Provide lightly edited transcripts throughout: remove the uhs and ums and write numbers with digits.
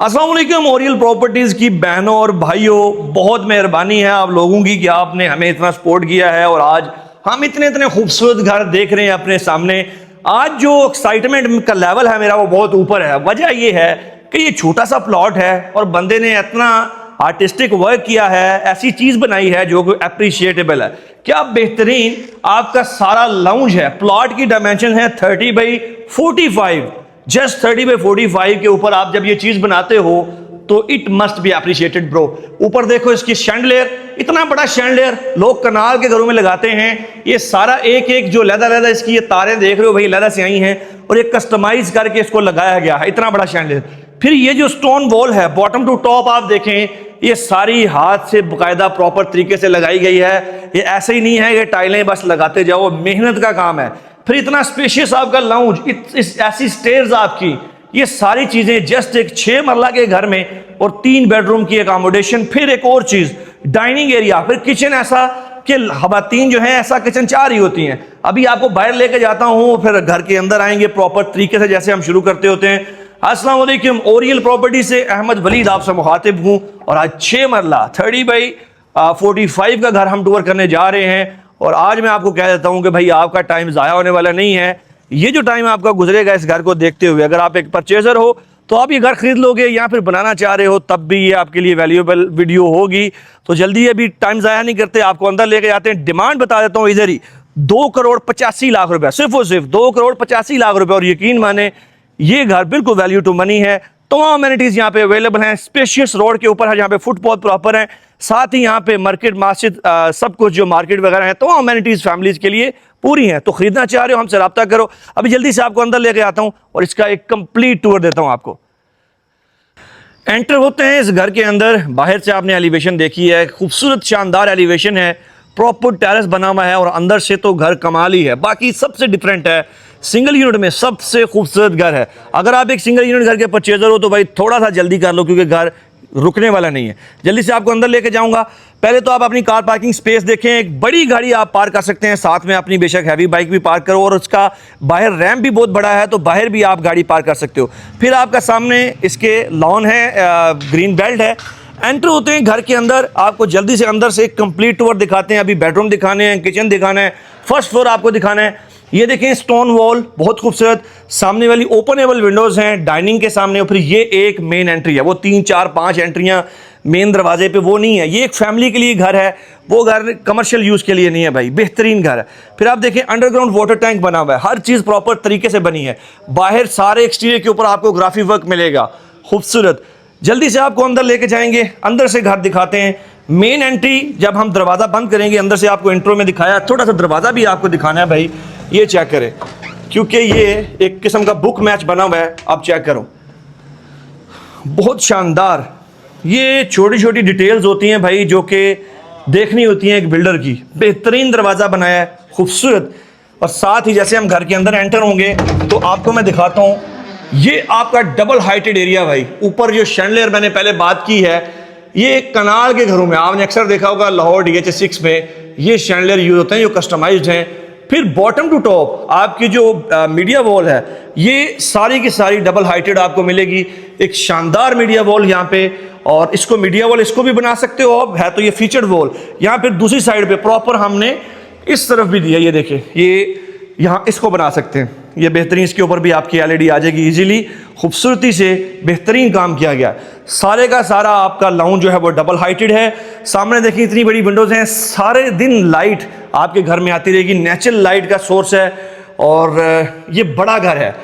अस्सलाम वालेकुम। Oryol properties की बहनों और भाइयों, बहुत मेहरबानी है आप लोगों की कि आपने हमें इतना सपोर्ट किया है और आज हम इतने इतने खूबसूरत घर देख रहे हैं अपने सामने। आज जो एक्साइटमेंट का लेवल है मेरा वो बहुत ऊपर है। वजह ये है कि ये छोटा सा प्लॉट है और बंदे ने इतना आर्टिस्टिक वर्क किया है, ऐसी चीज बनाई है जो कि अप्रिशिएटेबल है। क्या बेहतरीन आपका सारा लाउंज है। प्लॉट की डायमेंशन है 30x45, जस्ट 30x45 के ऊपर आप जब ये चीज बनाते हो तो it must be appreciated bro. ऊपर देखो इसकी शैंडलियर, इतना बड़ा शैंडलियर लोग कनाल के घरों में लगाते हैं। ये सारा एक एक जो लहदा इसकी ये तारें देख रहे हो भाई लहदा से आई हैं और ये कस्टमाइज करके इसको लगाया गया है, इतना बड़ा शैंडलियर। फिर ये जो स्टोन वॉल है बॉटम टू टॉप आप देखें, ये सारी हाथ से बाकायदा प्रॉपर तरीके से लगाई गई है। ये ऐसे ही नहीं है कि टाइलें बस लगाते जाओ, मेहनत का काम है। फिर इतना स्पेशियस आपका लाउंज, ऐसी स्टेयर्स आपकी, ये सारी चीजें जस्ट एक 6 मरला के घर में और 3 बेडरूम की अकोमोडेशन। फिर एक और चीज, डाइनिंग एरिया, फिर किचन ऐसा कि खवातीन जो है ऐसा किचन चाह रही होती हैं। अभी आपको बाहर लेके जाता हूं, फिर घर के अंदर आएंगे प्रॉपर तरीके से जैसे हम शुरू करते होते हैं। अस्सलाम वालेकुम। ओरियल प्रॉपर्टी से अहमद वलीद आपसे मुखातिब हूं और आज 6 मरला 30x45 का घर हम टूर करने जा रहे हैं। और आज मैं आपको कह देता हूं कि भाई आपका टाइम ज़ाया होने वाला नहीं है। ये जो टाइम आपका गुजरेगा इस घर को देखते हुए, अगर आप एक परचेजर हो तो आप ये घर खरीद लोगे या फिर बनाना चाह रहे हो तब भी ये आपके लिए वैल्यूएबल वीडियो होगी। तो जल्दी अभी टाइम ज़ाया नहीं करते, आपको अंदर लेके जाते हैं। डिमांड बता देता हूँ इधर ही 2,85,00,000 रुपये, सिर्फ और सिर्फ 2,85,00,000 रुपये। और यकीन माने ये घर बिल्कुल वैल्यू टू मनी है। तमाम अमेनिटीज यहाँ पे अवेलेबल हैं। स्पेशियस रोड के ऊपर है जहाँ पे फुटपाथ प्रॉपर है, साथ ही यहाँ पे मार्केट, मस्जिद, सब कुछ जो मार्केट वगैरह है, तमाम अमेनिटीज फैमिलीज के लिए पूरी हैं। तो खरीदना चाह रहे हो हमसे रब्ता करो। अभी जल्दी से आपको अंदर लेके आता हूँ और इसका एक कंप्लीट टूर देता हूँ आपको। एंटर होते हैं इस घर के अंदर। बाहर से आपने एलिवेशन देखी है, खूबसूरत शानदार एलिवेशन है, प्रॉपर टेरेस बना हुआ है और अंदर से तो घर कमाल ही है। बाकी सबसे डिफरेंट है, सिंगल यूनिट में सबसे खूबसूरत घर है। अगर आप एक सिंगल यूनिट घर के परचेजर हो तो भाई थोड़ा सा जल्दी कर लो क्योंकि घर रुकने वाला नहीं है। जल्दी से आपको अंदर लेके जाऊंगा। पहले तो आप अपनी कार पार्किंग स्पेस देखें, एक बड़ी गाड़ी आप पार्क कर सकते हैं, साथ में अपनी बेशक हैवी बाइक भी पार्क करो और उसका बाहर रैम्प भी बहुत बड़ा है तो बाहर भी आप गाड़ी पार्क कर सकते हो। फिर आपका सामने इसके लॉन है, ग्रीन बेल्ट है। एंटर होते हैं घर के अंदर, आपको जल्दी से अंदर से एक कंप्लीट टूर दिखाते हैं। अभी बेडरूम दिखाने हैं, किचन दिखाना है, फर्स्ट फ्लोर आपको दिखाना है। ये देखें स्टोन वॉल बहुत खूबसूरत, सामने वाली ओपनेबल विंडोज हैं डाइनिंग के सामने। और फिर ये एक मेन एंट्री है, वो 3 4 5 एंट्रियां मेन दरवाजे पे वो नहीं है। ये एक फैमिली के लिए घर है, वो घर कमर्शियल यूज के लिए नहीं है भाई, बेहतरीन घर है। फिर आप देखें अंडरग्राउंड वाटर टैंक बना हुआ है, हर चीज प्रॉपर तरीके से बनी है। बाहर सारे एक्सटीरियर के ऊपर आपको ग्राफिक वर्क मिलेगा, खूबसूरत। जल्दी से आपको अंदर लेके जाएंगे, अंदर से घर दिखाते हैं। मेन एंट्री जब हम दरवाजा बंद करेंगे, अंदर से आपको इंट्रो में दिखाया, थोड़ा सा दरवाजा भी आपको दिखाना है भाई। ये चेक करें क्योंकि ये एक किस्म का बुक मैच बना हुआ है, आप चेक करो, बहुत शानदार। ये छोटी छोटी डिटेल्स होती हैं भाई जो कि देखनी होती हैं एक बिल्डर की। बेहतरीन दरवाजा बनाया है, खूबसूरत। और साथ ही जैसे हम घर के अंदर एंटर होंगे तो आपको मैं दिखाता हूँ, ये आपका डबल हाइटेड एरिया भाई। ऊपर जो शैंडलियर मैंने पहले बात की है, ये कनाल के घरों में आपने अक्सर देखा होगा, लाहौर DH6 में ये शैंडलियर यूज होते हैं जो कस्टमाइज्ड हैं। फिर बॉटम टू टॉप आपकी जो मीडिया वॉल है, ये सारी की सारी डबल हाइटेड आपको मिलेगी। एक शानदार मीडिया वॉल यहाँ पे, और इसको मीडिया वॉल इसको भी बना सकते हो आप, है तो ये फीचर्ड वॉल। यहाँ फिर दूसरी साइड पे प्रॉपर हमने इस तरफ भी दिया, ये देखें, ये यहाँ इसको बना सकते हैं। ये बेहतरीन, इसके ऊपर भी आपकी LED आ जाएगी इजीली, खूबसूरती से बेहतरीन काम किया गया। सारे का सारा आपका लाउंज जो है वो डबल हाइटेड है। सामने देखिए इतनी बड़ी विंडोज हैं, सारे दिन लाइट आपके घर में आती रहेगी, नेचुरल लाइट का सोर्स है। और ये बड़ा घर है,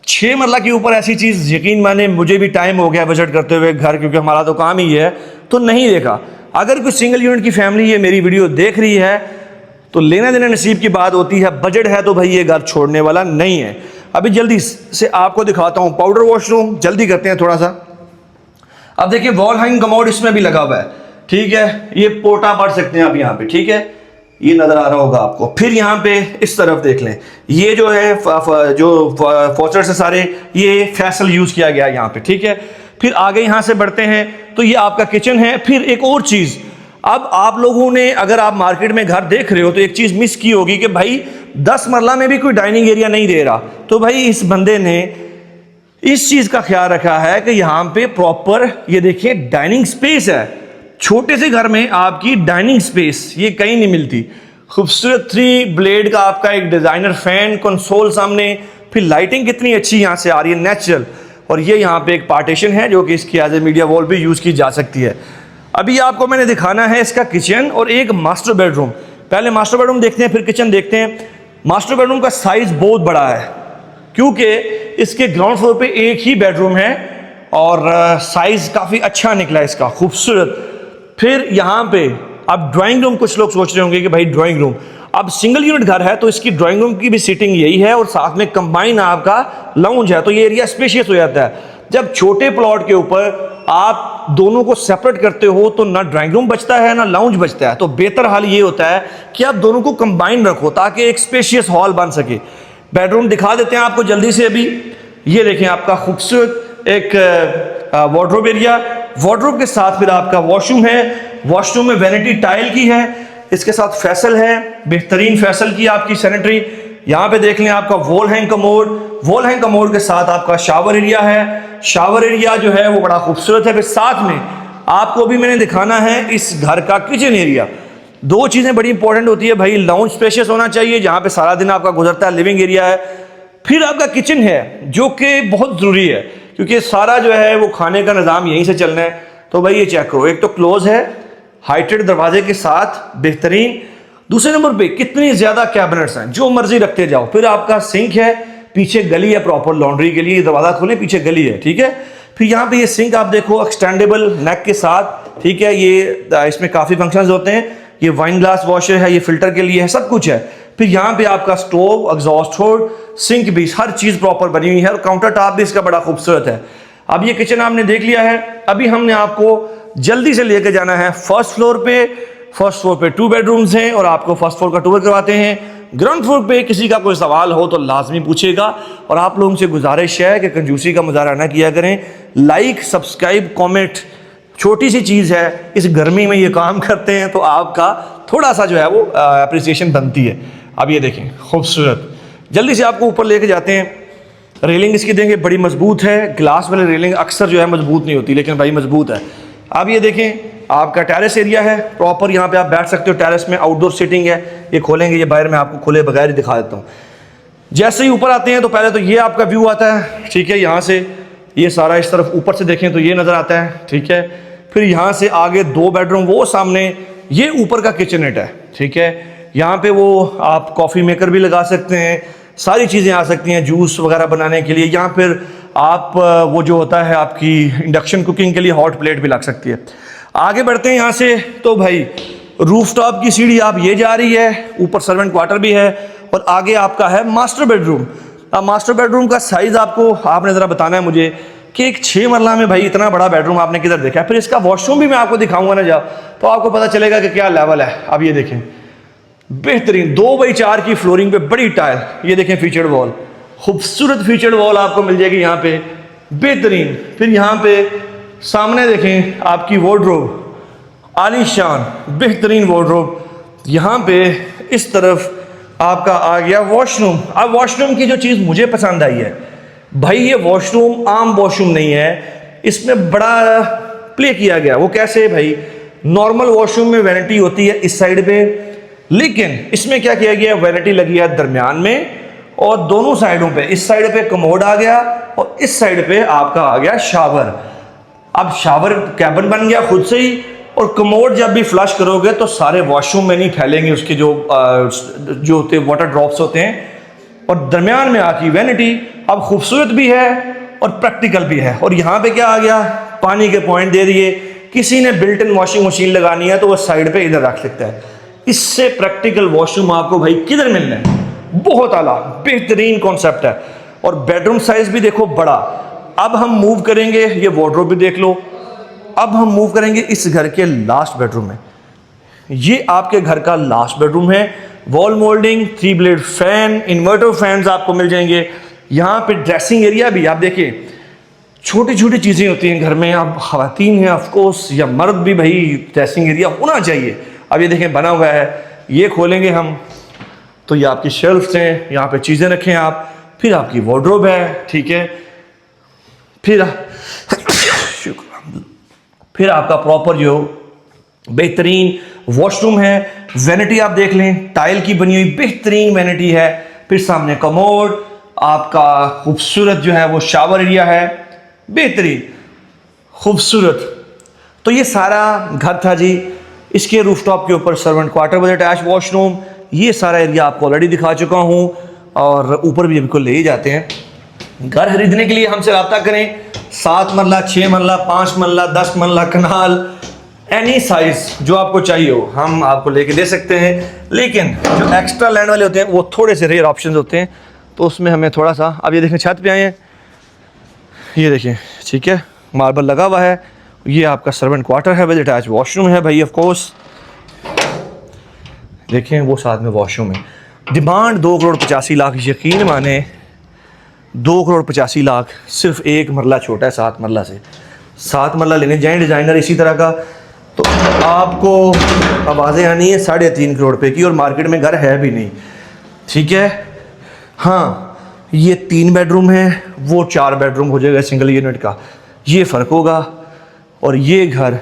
6 मरला के ऊपर ऐसी चीज़ यकीन माने मुझे भी टाइम हो गया विजिट करते हुए घर, क्योंकि हमारा तो काम ही है, तो नहीं देखा। अगर कोई सिंगल यूनिट की फैमिली ये मेरी वीडियो देख रही है तो लेना देना नसीब की बात होती है। बजट है तो भाई ये घर छोड़ने वाला नहीं है। अभी जल्दी से आपको दिखाता हूँ पाउडर वॉशरूम, जल्दी करते हैं थोड़ा सा। अब देखिए वॉल हैंग कमोड इसमें भी लगा हुआ है, ठीक है। ये पोटा पढ़ सकते हैं आप यहाँ पे, ठीक है, ये नजर आ रहा होगा आपको। फिर यहाँ पे इस तरफ देख लें, ये जो है जो फॉस्टर से सारे ये फैसल यूज किया गया यहाँ पे, ठीक है। फिर आगे यहाँ से बढ़ते हैं तो ये आपका किचन है। फिर एक और चीज, अब आप लोगों ने अगर आप मार्केट में घर देख रहे हो तो एक चीज मिस की होगी कि भाई 10 मरला में भी कोई डाइनिंग एरिया नहीं दे रहा। तो भाई इस बंदे ने इस चीज का ख्याल रखा है कि यहाँ पे प्रॉपर ये देखिए डाइनिंग स्पेस है। छोटे से घर में आपकी डाइनिंग स्पेस ये कहीं नहीं मिलती। खूबसूरत 3 ब्लेड का आपका एक डिजाइनर फैन, कंसोल सामने, फिर लाइटिंग कितनी अच्छी यहाँ से आ रही है, नेचुरल। और ये यहाँ पे एक पार्टीशन है जो कि इसकी एज ए मीडिया वॉल भी यूज की जा सकती है। अभी आपको मैंने दिखाना है इसका किचन और एक मास्टर बेडरूम। पहले मास्टर बेडरूम देखते हैं फिर किचन देखते हैं। मास्टर बेडरूम का साइज बहुत बड़ा है क्योंकि इसके ग्राउंड फ्लोर पे एक ही बेडरूम है और साइज काफी अच्छा निकला इसका, खूबसूरत। फिर यहाँ पे अब ड्राइंग रूम, कुछ लोग सोच रहे होंगे कि भाई ड्राइंग रूम, अब सिंगल यूनिट घर है तो इसकी ड्राइंग रूम की भी सीटिंग यही है और साथ में कंबाइन आपका लाउंज है, तो ये एरिया स्पेशियस हो जाता है। जब छोटे प्लॉट के ऊपर आप दोनों को सेपरेट करते हो तो ना ड्राइंग रूम बचता है ना लाउंज बचता है, तो बेहतर हाल ये होता है कि आप दोनों को कंबाइन रखो ताकि एक स्पेशियस हॉल बन सके। बेडरूम दिखा देते हैं आपको जल्दी से। अभी ये देखें आपका खूबसूरत एक वार्डरोब एरिया, वार्डरोब के साथ फिर आपका वॉशरूम है। वॉशरूम में वैनिटी टाइल की है, इसके साथ फैसल है, बेहतरीन फैसल की आपकी सैनिटरी। यहाँ पे देख लें आपका wall hang commode, wall hang commode के साथ आपका शावर एरिया है। शावर एरिया जो है वो बड़ा खूबसूरत है। फिर साथ में आपको भी मैंने दिखाना है इस घर का किचन एरिया। 2 चीजें बड़ी इंपॉर्टेंट होती है भाई, लाउंज स्पेशियस होना चाहिए जहां पे सारा दिन आपका गुजरता है, लिविंग एरिया है। फिर आपका किचन है जो कि बहुत जरूरी है क्योंकि सारा जो है वो खाने का निज़ाम यहीं से चलना है। तो भाई ये चेक करो, एक तो क्लोज है, हाइटेड दरवाजे के साथ बेहतरीन। दूसरे नंबर पे कितनी ज्यादा कैबिनेट्स हैं, जो मर्जी रखते जाओ। फिर आपका सिंक है, पीछे गली है प्रॉपर लॉन्ड्री के लिए, दरवाजा खोले पीछे गली है, ठीक है। फिर यहाँ पे ये सिंक आप देखो एक्सटेंडेबल नेक के साथ, ठीक है। ये इसमें काफी फंक्शंस होते हैं। ये वाइन ग्लास वॉशर है, ये फिल्टर के लिए है, सब कुछ है। फिर यहाँ पे आपका स्टोव, एग्जॉस्ट होड, सिंक भी, हर चीज प्रॉपर बनी हुई है और काउंटर टॉप भी इसका बड़ा खूबसूरत है। अब ये किचन आपने देख लिया है। अभी हमने आपको जल्दी से लेके जाना है फर्स्ट फ्लोर पे। फर्स्ट फ्लोर पे 2 बेडरूम्स हैं और आपको फर्स्ट फ्लोर का टूर करवाते हैं। ग्राउंड फ्लोर पे किसी का कोई सवाल हो तो लाजमी पूछेगा और आप लोगों से गुजारिश है कि कंजूसी का मुजाहरा ना किया करें। लाइक, सब्सक्राइब, कमेंट, छोटी सी चीज़ है, इस गर्मी में ये काम करते हैं तो आपका थोड़ा सा जो है वो अप्रिसिएशन बनती है। अब ये देखें खूबसूरत, जल्दी से आपको ऊपर लेके जाते हैं। रेलिंग इसकी देंगे, बड़ी मजबूत है। ग्लास वाली रेलिंग अक्सर जो है मजबूत नहीं होती लेकिन भाई मजबूत है। अब ये देखें आपका टेरेस एरिया है प्रॉपर, यहाँ पे आप बैठ सकते हो। टेरेस में आउटडोर सीटिंग है, ये खोलेंगे, ये बाहर में आपको खुले बगैर ही दिखा देता हूँ। जैसे ही ऊपर आते हैं तो पहले तो ये आपका व्यू आता है, ठीक है। यहाँ से ये सारा इस तरफ ऊपर से देखें तो ये नज़र आता है, ठीक है। फिर यहाँ से आगे 2 बेडरूम, वो सामने, ये ऊपर का किचननेट है, ठीक है। यहाँ पे वो आप कॉफ़ी मेकर भी लगा सकते हैं, सारी चीज़ें आ सकती हैं जूस वगैरह बनाने के लिए। यहाँ फिर आप वो जो होता है आपकी इंडक्शन कुकिंग के लिए हॉट प्लेट भी लग सकती है। आगे बढ़ते हैं यहाँ से तो भाई रूफटॉप की सीढ़ी आप ये जा रही है, ऊपर सर्वेंट क्वार्टर भी है और आगे आपका है मास्टर बेडरूम। अब मास्टर बेडरूम का साइज आपने ज़रा बताना है मुझे कि एक 6 मरला में भाई इतना बड़ा बेडरूम आपने किधर देखा है। फिर इसका वॉशरूम भी मैं आपको दिखाऊंगा ना जब, तो आपको पता चलेगा कि क्या लेवल है। अब ये देखें बेहतरीन 2x4 की फ्लोरिंग पे बड़ी टाइल, ये देखें फीचर्ड वॉल, खूबसूरत फीचर्ड वॉल आपको मिल जाएगी यहाँ पे, बेहतरीन। फिर यहाँ पे सामने देखें आपकी वार्डरोब, आलीशान बेहतरीन वार्डरोब। यहाँ पे इस तरफ आपका आ गया वॉशरूम। अब वॉशरूम की जो चीज़ मुझे पसंद आई है भाई, ये वॉशरूम आम वॉशरूम नहीं है, इसमें बड़ा प्ले किया गया। वो कैसे भाई, नॉर्मल वॉशरूम में वैनिटी होती है इस साइड पे, लेकिन इसमें क्या किया गया, वैनिटी लगी है दरमियान में और दोनों साइडों पे। इस साइड पे कमोड आ गया और इस साइड पे आपका आ गया शावर। अब शावर कैबिन बन गया खुद से ही, और कमोड जब भी फ्लश करोगे तो सारे वॉशरूम में नहीं फैलेंगे उसके जो होते वाटर ड्रॉप्स होते हैं। और दरमियान में आकी वैनिटी अब खूबसूरत भी है और प्रैक्टिकल भी है। और यहाँ पे क्या आ गया, पानी के पॉइंट दे दिए। किसी ने बिल्ट इन वॉशिंग मशीन लगानी है तो वो साइड पे इधर रख सकता है। इससे प्रैक्टिकल वॉशरूम आपको भाई किधर मिलना है, बहुत आला बेहतरीन कॉन्सेप्ट है। और बेडरूम साइज भी देखो बड़ा। अब हम मूव करेंगे, ये वार्डरोब भी देख लो। अब हम मूव करेंगे इस घर के लास्ट बेडरूम में। ये आपके घर का लास्ट बेडरूम है। Wall moulding, 3 blade fan, inverter fans आपको मिल जाएंगे। यहाँ पे ड्रेसिंग एरिया भी आप देखिए, छोटी छोटी चीज़ें होती हैं घर में। आप खवातीन हैं ऑफकोर्स या मर्द भी, भाई ड्रेसिंग एरिया होना चाहिए। अब ये देखें बना हुआ है, ये खोलेंगे हम तो ये आपकी शेल्फ्स हैं, यहाँ पे चीज़ें रखें आप। फिर आपकी वार्डरोब है, ठीक है। फिर फिर आपका प्रॉपर जो बेहतरीन वॉशरूम है, वैनिटी आप देख लें, टाइल की बनी हुई बेहतरीन वैनिटी है। फिर सामने कमोड, आपका खूबसूरत जो है वो शावर एरिया है, बेहतरीन खूबसूरत। तो ये सारा घर था जी। इसके रूफटॉप के ऊपर servant quarter with attach washroom, ये सारा एरिया आपको ऑलरेडी दिखा चुका हूँ, और ऊपर भी बिल्कुल ले ही जाते हैं। घर खरीदने के लिए हमसे रब्ता करें। 7 मरला, 6 मरला, 5 मरला, 10 मरला, कनाल, एनी साइज जो आपको चाहिए हो हम आपको लेके दे सकते हैं। लेकिन जो एक्स्ट्रा लैंड वाले होते हैं वो थोड़े से रेयर ऑप्शंस होते हैं, तो उसमें हमें थोड़ा सा, अब ये देखें छत पे आए हैं, ये देखें, ठीक है, मार्बल लगा हुआ है। ये आपका सर्वेंट क्वार्टर है विद अटैच वॉशरूम है भाई, ऑफ कोर्स देखें वो साथ में वॉशरूम है। डिमांड 2,85,00,000, यकीन माने 2,85,00,000 सिर्फ एक मरला छोटा है 7 मरला से। 7 मरला लेने जाएं डिज़ाइनर इसी तरह का, तो आपको आवाज़ें आनी है 3.5 करोड़ रुपए की, और मार्केट में घर है भी नहीं, ठीक है। हाँ, ये 3 बेडरूम है, वो 4 बेडरूम हो जाएगा सिंगल यूनिट का, ये फ़र्क होगा। और ये घर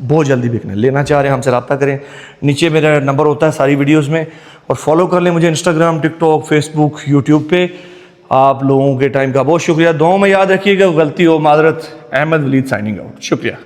बहुत जल्दी बिकने, लेना चाह रहे हैं हमसे रब्ता करें, नीचे मेरा नंबर होता है सारी वीडियोस में, और फॉलो कर लें मुझे इंस्टाग्राम, टिकटॉक, फेसबुक, यूट्यूब पे। आप लोगों के टाइम का बहुत शुक्रिया। दुआओं में याद रखिएगा, गलती हो माजरत। अहमद वलीद साइनिंग आउट, शुक्रिया।